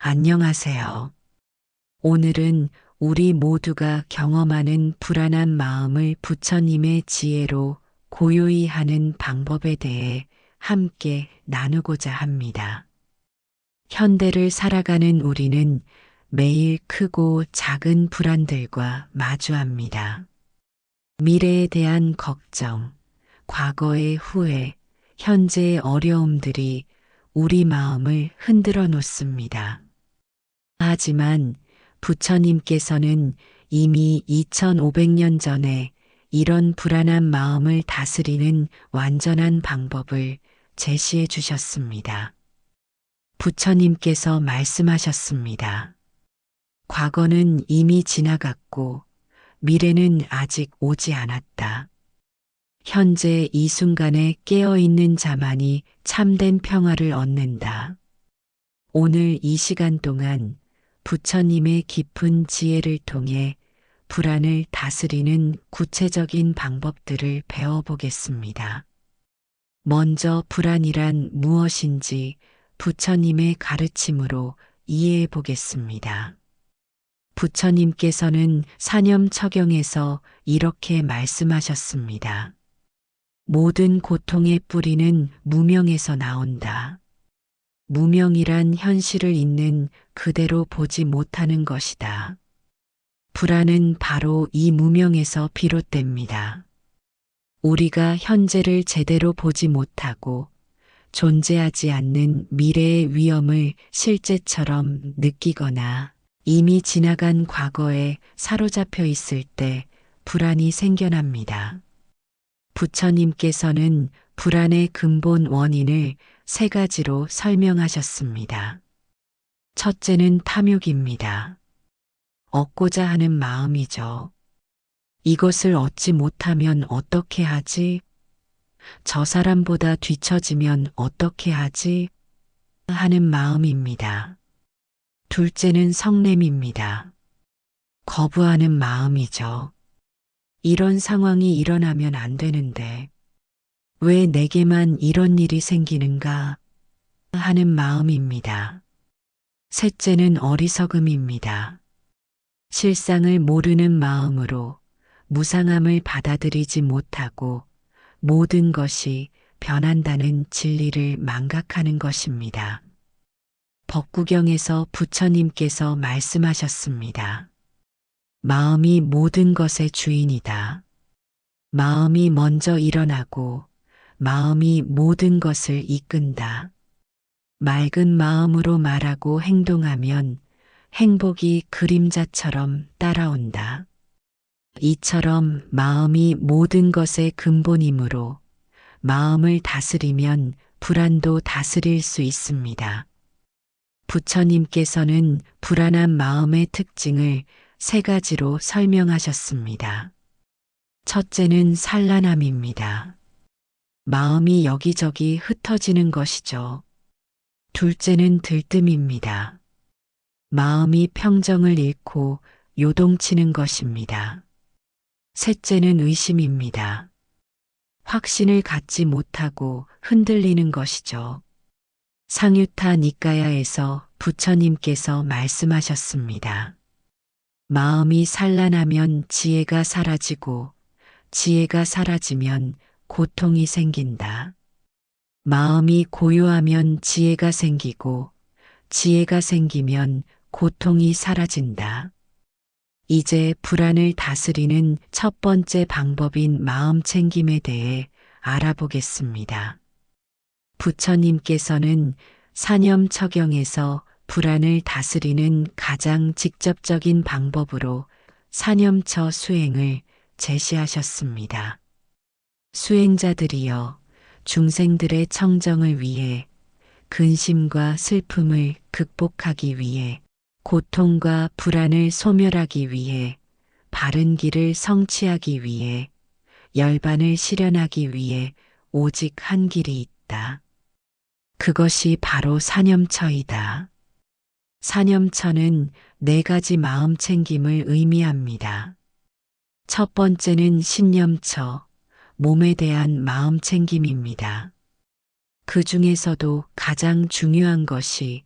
안녕하세요. 오늘은 우리 모두가 경험하는 불안한 마음을 부처님의 지혜로 고요히 하는 방법에 대해 함께 나누고자 합니다. 현대를 살아가는 우리는 매일 크고 작은 불안들과 마주합니다. 미래에 대한 걱정, 과거의 후회, 현재의 어려움들이 우리 마음을 흔들어 놓습니다. 하지만 부처님께서는 이미 2500년 전에 이런 불안한 마음을 다스리는 완전한 방법을 제시해 주셨습니다. 부처님께서 말씀하셨습니다. 과거는 이미 지나갔고 미래는 아직 오지 않았다. 현재 이 순간에 깨어있는 자만이 참된 평화를 얻는다. 오늘 이 시간 동안 부처님의 깊은 지혜를 통해 불안을 다스리는 구체적인 방법들을 배워보겠습니다. 먼저 불안이란 무엇인지 부처님의 가르침으로 이해해 보겠습니다. 부처님께서는 사념처경에서 이렇게 말씀하셨습니다. 모든 고통의 뿌리는 무명에서 나온다. 무명이란 현실을 있는 그대로 보지 못하는 것이다. 불안은 바로 이 무명에서 비롯됩니다. 우리가 현재를 제대로 보지 못하고 존재하지 않는 미래의 위험을 실제처럼 느끼거나 이미 지나간 과거에 사로잡혀 있을 때 불안이 생겨납니다. 부처님께서는 불안의 근본 원인을 세 가지로 설명하셨습니다. 첫째는 탐욕입니다. 얻고자 하는 마음이죠. 이것을 얻지 못하면 어떻게 하지? 저 사람보다 뒤처지면 어떻게 하지? 하는 마음입니다. 둘째는 성냄입니다. 거부하는 마음이죠. 이런 상황이 일어나면 안 되는데 왜 내게만 이런 일이 생기는가 하는 마음입니다. 셋째는 어리석음입니다. 실상을 모르는 마음으로 무상함을 받아들이지 못하고 모든 것이 변한다는 진리를 망각하는 것입니다. 법구경에서 부처님께서 말씀하셨습니다. 마음이 모든 것의 주인이다. 마음이 먼저 일어나고 마음이 모든 것을 이끈다. 맑은 마음으로 말하고 행동하면 행복이 그림자처럼 따라온다. 이처럼 마음이 모든 것의 근본이므로 마음을 다스리면 불안도 다스릴 수 있습니다. 부처님께서는 불안한 마음의 특징을 세 가지로 설명하셨습니다. 첫째는 산란함입니다. 마음이 여기저기 흩어지는 것이죠. 둘째는 들뜸입니다. 마음이 평정을 잃고 요동치는 것입니다. 셋째는 의심입니다. 확신을 갖지 못하고 흔들리는 것이죠. 상유타 니까야에서 부처님께서 말씀하셨습니다. 마음이 산란하면 지혜가 사라지고 지혜가 사라지면 고통이 생긴다. 마음이 고요하면 지혜가 생기고 지혜가 생기면 고통이 사라진다. 이제 불안을 다스리는 첫 번째 방법인 마음 챙김에 대해 알아보겠습니다. 부처님께서는 사념처경에서 불안을 다스리는 가장 직접적인 방법으로 사념처 수행을 제시하셨습니다. 수행자들이여 중생들의 청정을 위해 근심과 슬픔을 극복하기 위해 고통과 불안을 소멸하기 위해 바른 길을 성취하기 위해 열반을 실현하기 위해 오직 한 길이 있다. 그것이 바로 사념처이다. 사념처는 네 가지 마음 챙김을 의미합니다. 첫 번째는 신념처, 몸에 대한 마음 챙김입니다. 그 중에서도 가장 중요한 것이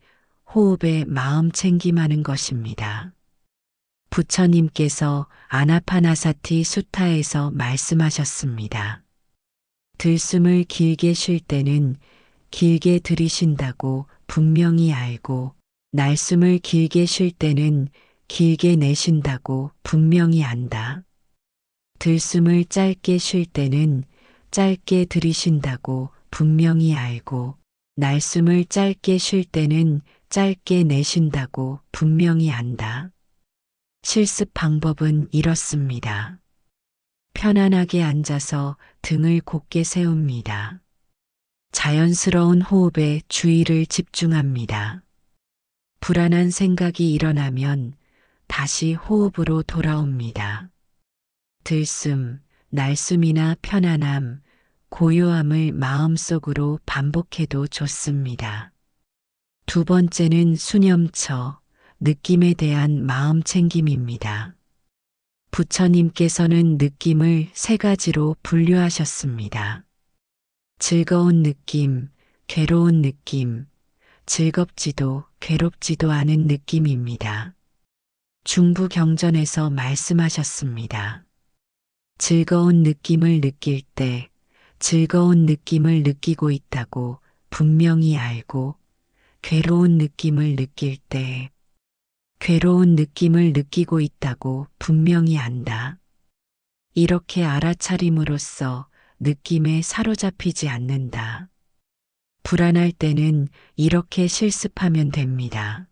호흡에 마음 챙김하는 것입니다. 부처님께서 아나파나사티 수타에서 말씀하셨습니다. 들숨을 길게 쉴 때는 길게 들이쉰다고 분명히 알고, 날숨을 길게 쉴 때는 길게 내쉰다고 분명히 안다. 들숨을 짧게 쉴 때는 짧게 들이쉰다고 분명히 알고, 날숨을 짧게 쉴 때는 짧게 내쉰다고 분명히 안다. 실습 방법은 이렇습니다. 편안하게 앉아서 등을 곧게 세웁니다. 자연스러운 호흡에 주의를 집중합니다. 불안한 생각이 일어나면 다시 호흡으로 돌아옵니다. 들숨, 날숨이나 편안함, 고요함을 마음속으로 반복해도 좋습니다. 두 번째는 수념처, 느낌에 대한 마음 챙김입니다. 부처님께서는 느낌을 세 가지로 분류하셨습니다. 즐거운 느낌, 괴로운 느낌, 즐겁지도 괴롭지도 않은 느낌입니다. 중부경전에서 말씀하셨습니다. 즐거운 느낌을 느낄 때 즐거운 느낌을 느끼고 있다고 분명히 알고, 괴로운 느낌을 느낄 때 괴로운 느낌을 느끼고 있다고 분명히 안다. 이렇게 알아차림으로써 느낌에 사로잡히지 않는다. 불안할 때는 이렇게 실습하면 됩니다.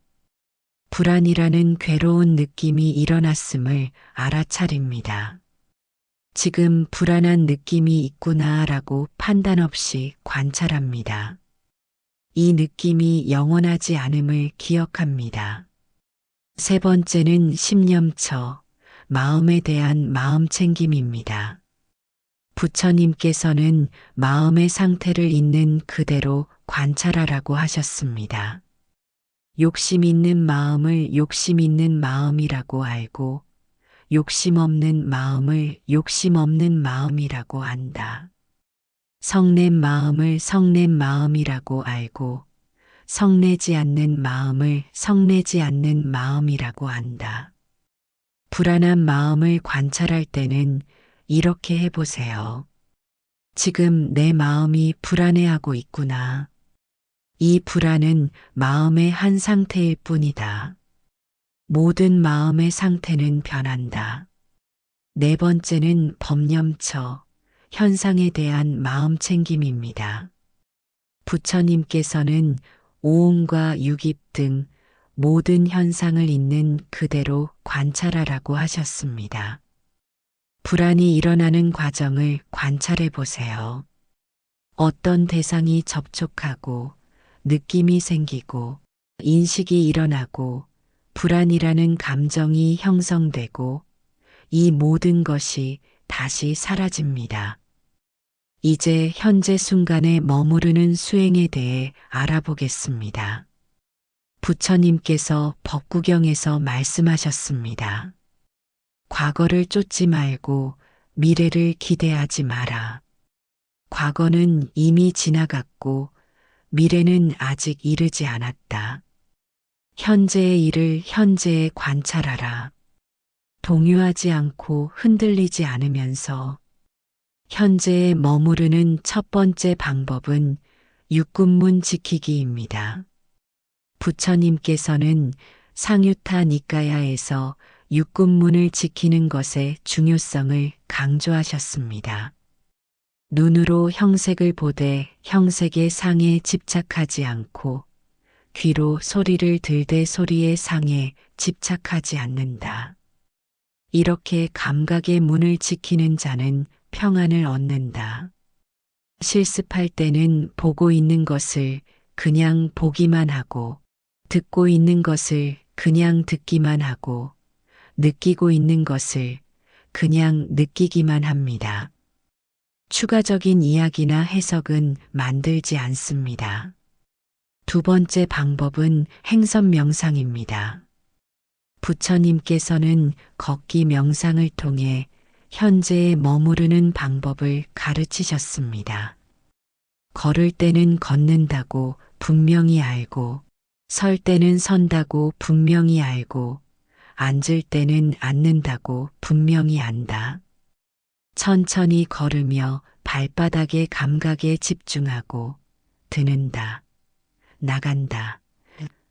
불안이라는 괴로운 느낌이 일어났음을 알아차립니다. 지금 불안한 느낌이 있구나라고 판단 없이 관찰합니다. 이 느낌이 영원하지 않음을 기억합니다. 세 번째는 심념처, 마음에 대한 마음 챙김입니다. 부처님께서는 마음의 상태를 있는 그대로 관찰하라고 하셨습니다. 욕심 있는 마음을 욕심 있는 마음이라고 알고, 욕심 없는 마음을 욕심 없는 마음이라고 안다. 성낸 마음을 성낸 마음이라고 알고, 성내지 않는 마음을 성내지 않는 마음이라고 안다. 불안한 마음을 관찰할 때는 이렇게 해보세요. 지금 내 마음이 불안해하고 있구나. 이 불안은 마음의 한 상태일 뿐이다. 모든 마음의 상태는 변한다. 네 번째는 법념처, 현상에 대한 마음 챙김입니다. 부처님께서는 오음과 육입 등 모든 현상을 있는 그대로 관찰하라고 하셨습니다. 불안이 일어나는 과정을 관찰해 보세요. 어떤 대상이 접촉하고 느낌이 생기고 인식이 일어나고 불안이라는 감정이 형성되고 이 모든 것이 다시 사라집니다. 이제 현재 순간에 머무르는 수행에 대해 알아보겠습니다. 부처님께서 법구경에서 말씀하셨습니다. 과거를 쫓지 말고 미래를 기대하지 마라. 과거는 이미 지나갔고 미래는 아직 이르지 않았다. 현재의 일을 현재에 관찰하라. 동요하지 않고 흔들리지 않으면서 현재에 머무르는 첫 번째 방법은 육군문 지키기입니다. 부처님께서는 상유타 니까야에서 육군문을 지키는 것의 중요성을 강조하셨습니다. 눈으로 형색을 보되 형색의 상에 집착하지 않고 귀로 소리를 들되 소리의 상에 집착하지 않는다. 이렇게 감각의 문을 지키는 자는 평안을 얻는다. 실습할 때는 보고 있는 것을 그냥 보기만 하고, 듣고 있는 것을 그냥 듣기만 하고, 느끼고 있는 것을 그냥 느끼기만 합니다. 추가적인 이야기나 해석은 만들지 않습니다. 두 번째 방법은 행선 명상입니다. 부처님께서는 걷기 명상을 통해 현재에 머무르는 방법을 가르치셨습니다. 걸을 때는 걷는다고 분명히 알고, 설 때는 선다고 분명히 알고 앉을 때는 앉는다고 분명히 안다. 천천히 걸으며 발바닥의 감각에 집중하고 드는다, 나간다,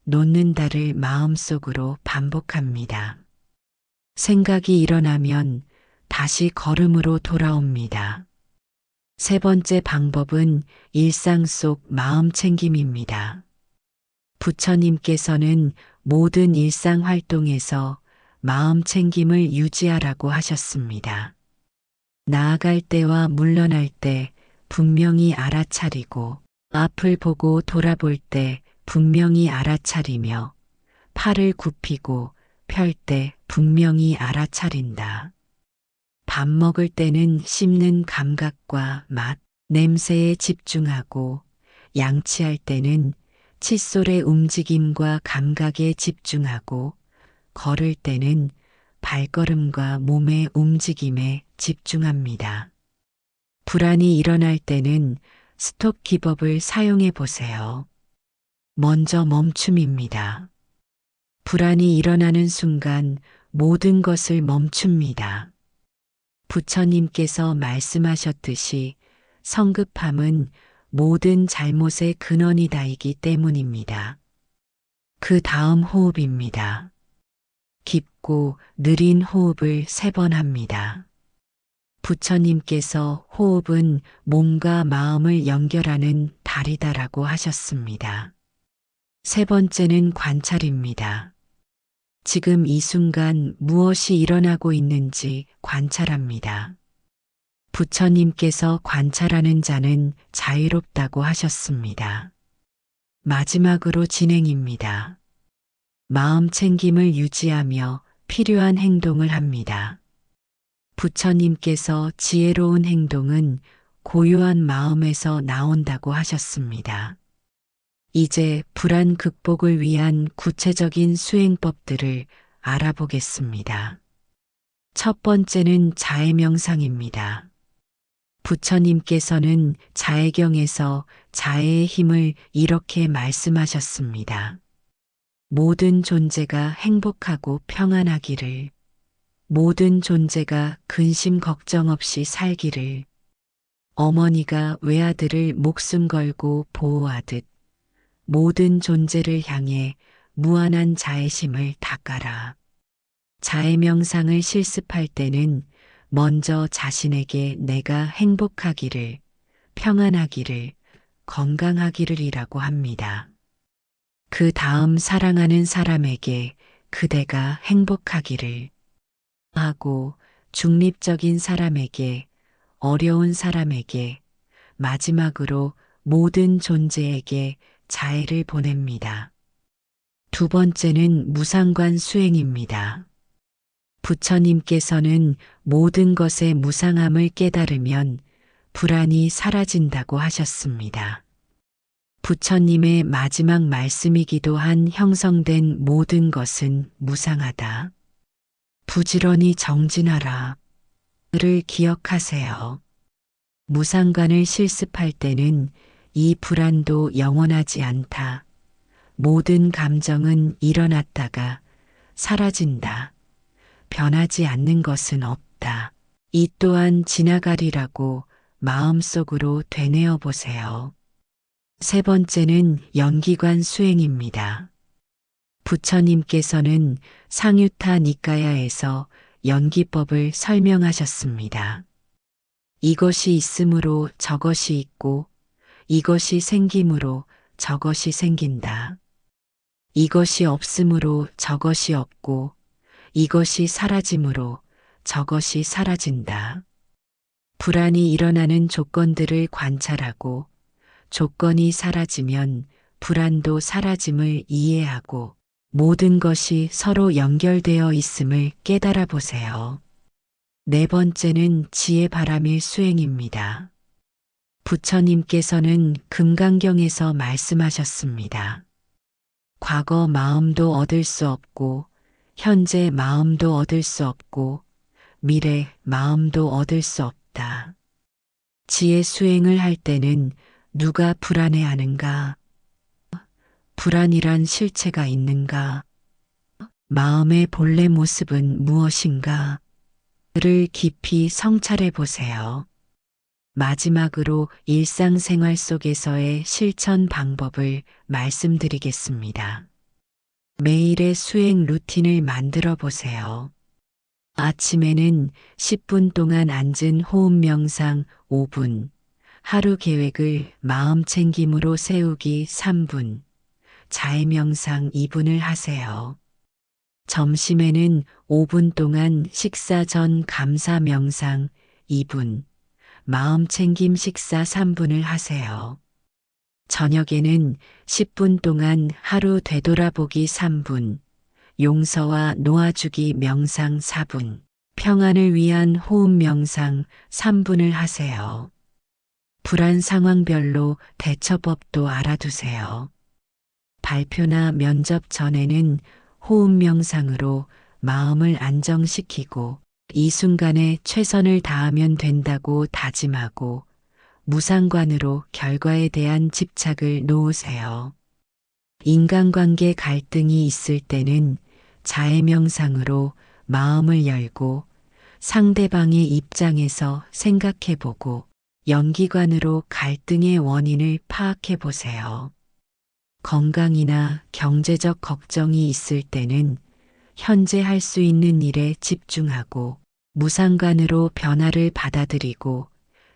놓는다를 마음속으로 반복합니다. 생각이 일어나면 다시 걸음으로 돌아옵니다. 세 번째 방법은 일상 속 마음 챙김입니다. 부처님께서는 모든 일상 활동에서 마음 챙김을 유지하라고 하셨습니다. 나아갈 때와 물러날 때 분명히 알아차리고 앞을 보고 돌아볼 때 분명히 알아차리며 팔을 굽히고 펼 때 분명히 알아차린다. 밥 먹을 때는 씹는 감각과 맛, 냄새에 집중하고 양치할 때는 칫솔의 움직임과 감각에 집중하고 걸을 때는 발걸음과 몸의 움직임에 집중합니다. 불안이 일어날 때는 스톱 기법을 사용해 보세요. 먼저 멈춤입니다. 불안이 일어나는 순간 모든 것을 멈춥니다. 부처님께서 말씀하셨듯이 성급함은 모든 잘못의 근원이다이기 때문입니다. 그 다음 호흡입니다. 깊고 느린 호흡을 3번 합니다. 부처님께서 호흡은 몸과 마음을 연결하는 다리다라고 하셨습니다. 세 번째는 관찰입니다. 지금 이 순간 무엇이 일어나고 있는지 관찰합니다. 부처님께서 관찰하는 자는 자유롭다고 하셨습니다. 마지막으로 진행입니다. 마음 챙김을 유지하며 필요한 행동을 합니다. 부처님께서 지혜로운 행동은 고요한 마음에서 나온다고 하셨습니다. 이제 불안 극복을 위한 구체적인 수행법들을 알아보겠습니다. 첫 번째는 자해 명상입니다. 부처님께서는 자해경에서 자해의 힘을 이렇게 말씀하셨습니다. 모든 존재가 행복하고 평안하기를, 모든 존재가 근심 걱정 없이 살기를, 어머니가 외아들을 목숨 걸고 보호하듯 모든 존재를 향해 무한한 자애심을 닦아라. 자애 명상을 실습할 때는 먼저 자신에게 내가 행복하기를, 평안하기를, 건강하기를이라고 합니다. 그 다음 사랑하는 사람에게 그대가 행복하기를 하고 중립적인 사람에게, 어려운 사람에게, 마지막으로 모든 존재에게 자애를 보냅니다. 두 번째는 무상관 수행입니다. 부처님께서는 모든 것의 무상함을 깨달으면 불안이 사라진다고 하셨습니다. 부처님의 마지막 말씀이기도 한 형성된 모든 것은 무상하다. 부지런히 정진하라. 를 기억하세요. 무상관을 실습할 때는 이 불안도 영원하지 않다. 모든 감정은 일어났다가 사라진다. 변하지 않는 것은 없다. 이 또한 지나가리라고 마음속으로 되뇌어 보세요. 세 번째는 연기관 수행입니다. 부처님께서는 상유타 니까야에서 연기법을 설명하셨습니다. 이것이 있으므로 저것이 있고 이것이 생김으로 저것이 생긴다. 이것이 없으므로 저것이 없고 이것이 사라짐으로 저것이 사라진다. 불안이 일어나는 조건들을 관찰하고 조건이 사라지면 불안도 사라짐을 이해하고 모든 것이 서로 연결되어 있음을 깨달아 보세요. 네 번째는 지혜 바라밀 수행입니다. 부처님께서는 금강경에서 말씀하셨습니다. 과거 마음도 얻을 수 없고 현재 마음도 얻을 수 없고 미래 마음도 얻을 수 없다. 지혜 수행을 할 때는 누가 불안해하는가? 불안이란 실체가 있는가? 마음의 본래 모습은 무엇인가? 를 깊이 성찰해 보세요. 마지막으로 일상생활 속에서의 실천 방법을 말씀드리겠습니다. 매일의 수행 루틴을 만들어 보세요. 아침에는 10분 동안 앉은 호흡 명상 5분, 하루 계획을 마음 챙김으로 세우기 3분, 자해 명상 2분을 하세요. 점심에는 5분 동안 식사 전 감사 명상 2분, 마음 챙김 식사 3분을 하세요. 저녁에는 10분 동안 하루 되돌아보기 3분, 용서와 놓아주기 명상 4분, 평안을 위한 호흡 명상 3분을 하세요. 불안 상황별로 대처법도 알아두세요. 발표나 면접 전에는 호흡 명상으로 마음을 안정시키고 이 순간에 최선을 다하면 된다고 다짐하고 무상관으로 결과에 대한 집착을 놓으세요. 인간관계 갈등이 있을 때는 자해 명상으로 마음을 열고 상대방의 입장에서 생각해 보고 연기관으로 갈등의 원인을 파악해 보세요. 건강이나 경제적 걱정이 있을 때는 현재 할 수 있는 일에 집중하고 무상관으로 변화를 받아들이고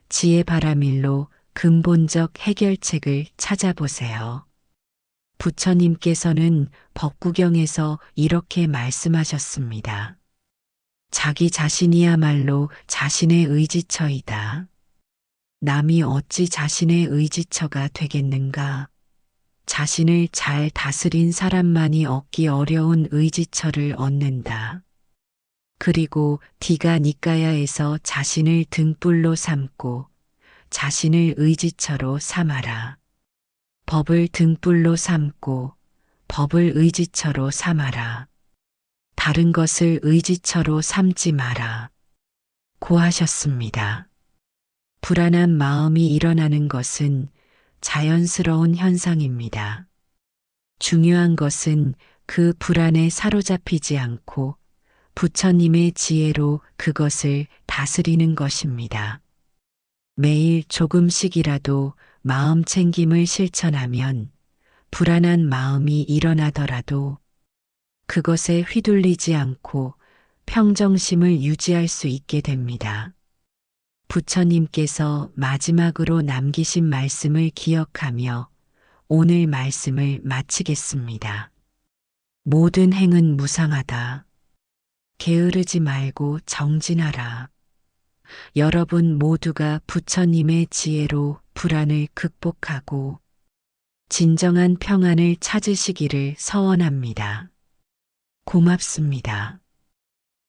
지혜 바라밀로 근본적 해결책을 찾아보세요. 부처님께서는 법구경에서 이렇게 말씀하셨습니다. 자기 자신이야말로 자신의 의지처이다. 남이 어찌 자신의 의지처가 되겠는가? 자신을 잘 다스린 사람만이 얻기 어려운 의지처를 얻는다. 그리고 디가 니까야에서 자신을 등불로 삼고 자신을 의지처로 삼아라. 법을 등불로 삼고 법을 의지처로 삼아라. 다른 것을 의지처로 삼지 마라. 고 하셨습니다. 불안한 마음이 일어나는 것은 자연스러운 현상입니다. 중요한 것은 그 불안에 사로잡히지 않고 부처님의 지혜로 그것을 다스리는 것입니다. 매일 조금씩이라도 마음 챙김을 실천하면 불안한 마음이 일어나더라도 그것에 휘둘리지 않고 평정심을 유지할 수 있게 됩니다. 부처님께서 마지막으로 남기신 말씀을 기억하며 오늘 말씀을 마치겠습니다. 모든 행은 무상하다. 게으르지 말고 정진하라. 여러분 모두가 부처님의 지혜로 불안을 극복하고 진정한 평안을 찾으시기를 서원합니다. 고맙습니다.